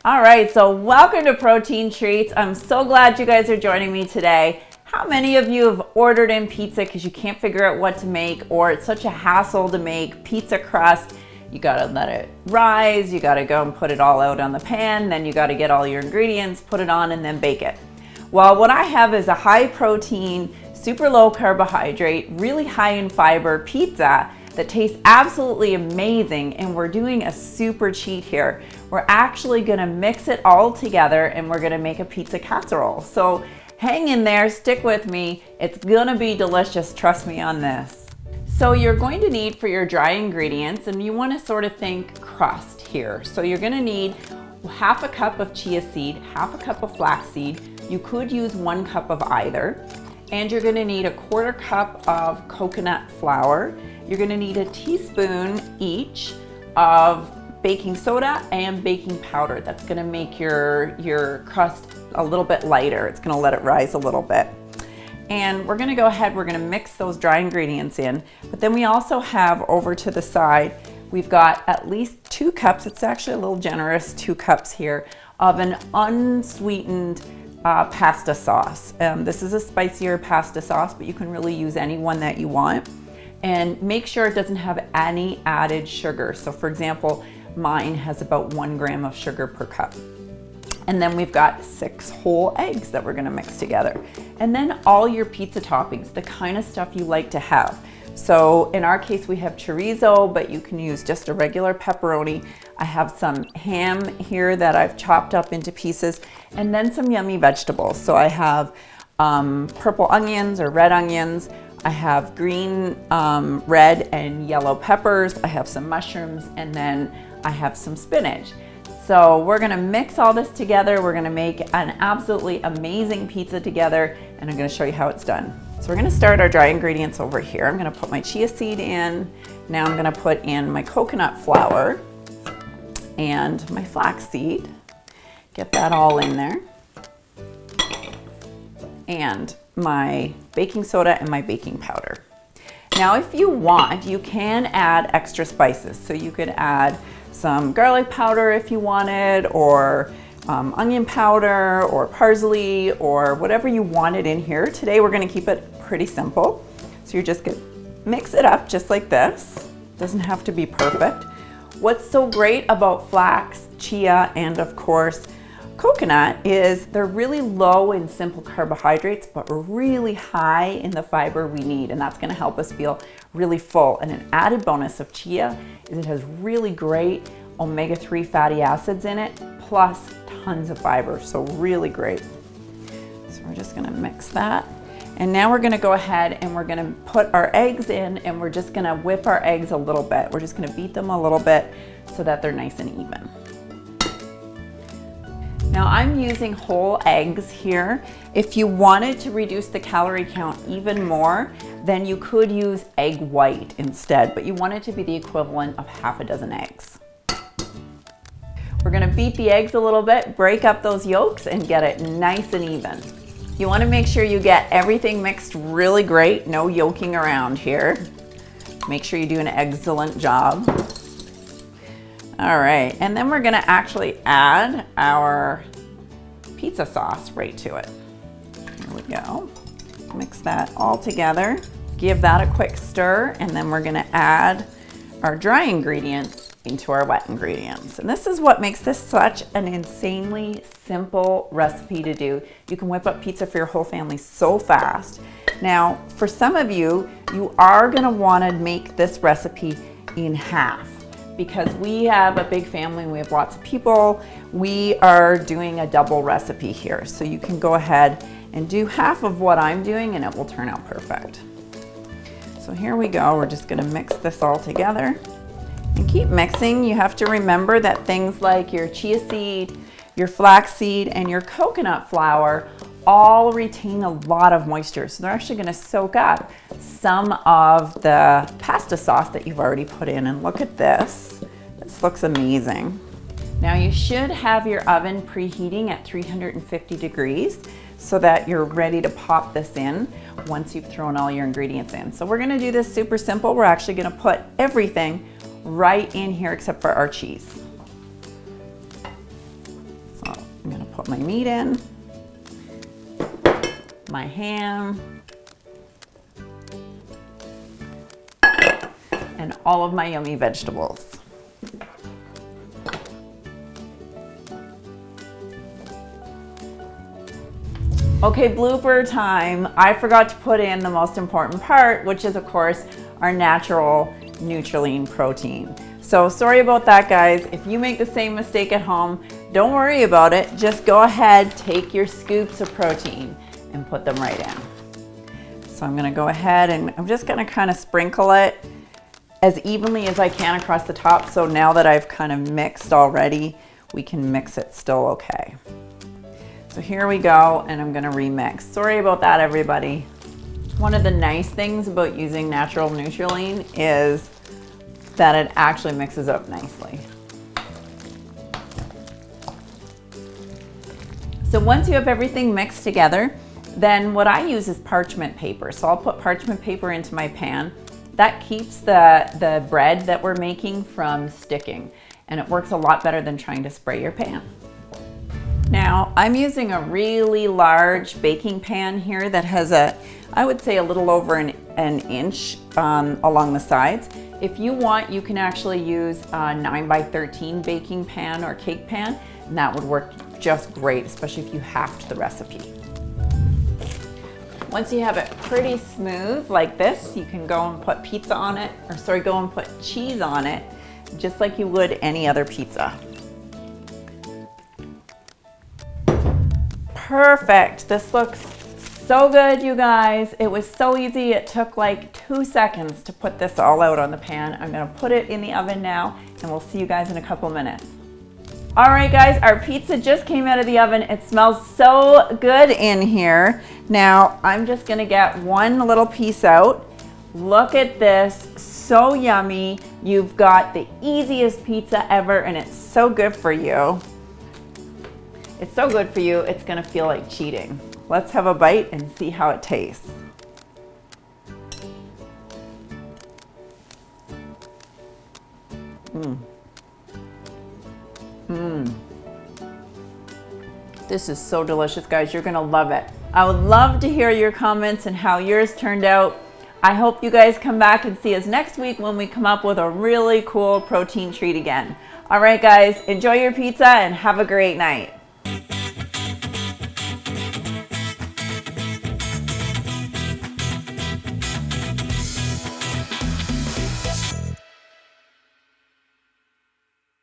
All right, so welcome to Protein Treats. I'm so glad you guys are joining me today. How many of you have ordered in pizza because you can't figure out what to make, or it's such a hassle to make pizza crust? You gotta let it rise, you gotta go and put it all out on the pan, then you gotta get all your ingredients, put it on, and then bake it. Well, what I have is a high protein, super low carbohydrate, really high in fiber pizza that tastes absolutely amazing, and we're doing a super cheat here. We're actually gonna mix it all together and we're gonna make a pizza casserole. So hang in there, stick with me. It's gonna be delicious, trust me on this. So you're going to need for your dry ingredients, and you wanna sort of think crust here. So you're gonna need half a cup of chia seed, half a cup of flaxseed. You could use 1 cup of either. And you're gonna need 1/4 cup of coconut flour. You're gonna need a teaspoon each of baking soda and baking powder. That's gonna make your crust a little bit lighter. It's gonna let it rise a little bit. And we're gonna go ahead, we're gonna mix those dry ingredients in, but then we also have over to the side, we've got at least 2 cups, it's actually a little generous, 2 cups here, of an unsweetened pasta sauce. This is a spicier pasta sauce, but you can really use any one that you want. And make sure it doesn't have any added sugar. So for example, mine has about 1 gram of sugar per cup. And then we've got 6 whole eggs that we're gonna mix together. And then all your pizza toppings, the kind of stuff you like to have. So in our case, we have chorizo, but you can use just a regular pepperoni. I have some ham here that I've chopped up into pieces, and then some yummy vegetables. So I have purple onions or red onions. I have green, red, and yellow peppers. I have some mushrooms, and then I have some spinach. So we're gonna mix all this together. We're gonna make an absolutely amazing pizza together, and I'm gonna show you how it's done. So we're gonna start our dry ingredients over here. I'm gonna put my chia seed in. Now I'm gonna put in my coconut flour and my flax seed. Get that all in there. And my baking soda and my baking powder. Now if you want, you can add extra spices. So you could add some garlic powder if you wanted, or onion powder, or parsley, or whatever you wanted in here. Today we're gonna keep it pretty simple. So you're just gonna mix it up just like this. Doesn't have to be perfect. What's so great about flax, chia, and of course coconut is they're really low in simple carbohydrates, but really high in the fiber we need, and that's gonna help us feel really full. And an added bonus of chia is it has really great omega-3 fatty acids in it, plus tons of fiber, so really great. So we're just gonna mix that. And now we're gonna go ahead and we're gonna put our eggs in, and we're just gonna whip our eggs a little bit. We're just gonna beat them a little bit so that they're nice and even. Now I'm using whole eggs here. If you wanted to reduce the calorie count even more, then you could use egg white instead, but you want it to be the equivalent of half a dozen eggs. We're gonna beat the eggs a little bit, break up those yolks, and get it nice and even. You wanna make sure you get everything mixed really great, no yolking around here. Make sure you do an excellent job. All right, and then we're gonna actually add our pizza sauce right to it. Here we go. Mix that all together. Give that a quick stir, and then we're gonna add our dry ingredients into our wet ingredients. And this is what makes this such an insanely simple recipe to do. You can whip up pizza for your whole family so fast. Now, for some of you, you are gonna wanna make this recipe in half, because we have a big family, we have lots of people. We are doing a double recipe here. So you can go ahead and do half of what I'm doing, and it will turn out perfect. So here we go, we're just gonna mix this all together. And keep mixing. You have to remember that things like your chia seed, your flax seed, and your coconut flour all retain a lot of moisture. So they're actually gonna soak up some of the pasta sauce that you've already put in. And look at this. This looks amazing. Now you should have your oven preheating at 350 degrees so that you're ready to pop this in once you've thrown all your ingredients in. So we're gonna do this super simple. We're actually gonna put everything right in here except for our cheese. put my meat in, my ham, and all of my yummy vegetables. Okay, blooper time. I forgot to put in the most important part, which is of course our natural Nutracelle protein. So sorry about that, guys. If you make the same mistake at home, don't worry about it. Just go ahead, take your scoops of protein and put them right in. So I'm gonna go ahead and I'm just gonna kind of sprinkle it as evenly as I can across the top. So now that I've kind of mixed already, we can mix it still okay. So here we go, and I'm gonna remix. Sorry about that, everybody. One of the nice things about using natural Nutracelle is that it actually mixes up nicely. So once you have everything mixed together, then what I use is parchment paper. So I'll put parchment paper into my pan. That keeps the bread that we're making from sticking, and it works a lot better than trying to spray your pan. Now, I'm using a really large baking pan here that has I would say a little over an inch along the sides. If you want, you can actually use a 9x13 baking pan or cake pan, and that would work just great, especially if you halved the recipe. Once you have it pretty smooth like this, you can go and put pizza on it, go and put cheese on it, just like you would any other pizza. Perfect. This looks so good, you guys. It was so easy. It took like 2 seconds to put this all out on the pan. I'm gonna put it in the oven now, and we'll see you guys in a couple minutes. All right, guys, our pizza just came out of the oven. It smells so good in here. Now, I'm just gonna get one little piece out. Look at this, so yummy. You've got the easiest pizza ever, and it's so good for you. It's so good for you, it's gonna feel like cheating. Let's have a bite and see how it tastes. This is so delicious, guys. You're gonna love it. I would love to hear your comments and how yours turned out. I hope you guys come back and see us next week when we come up with a really cool protein treat again. All right, guys, enjoy your pizza and have a great night.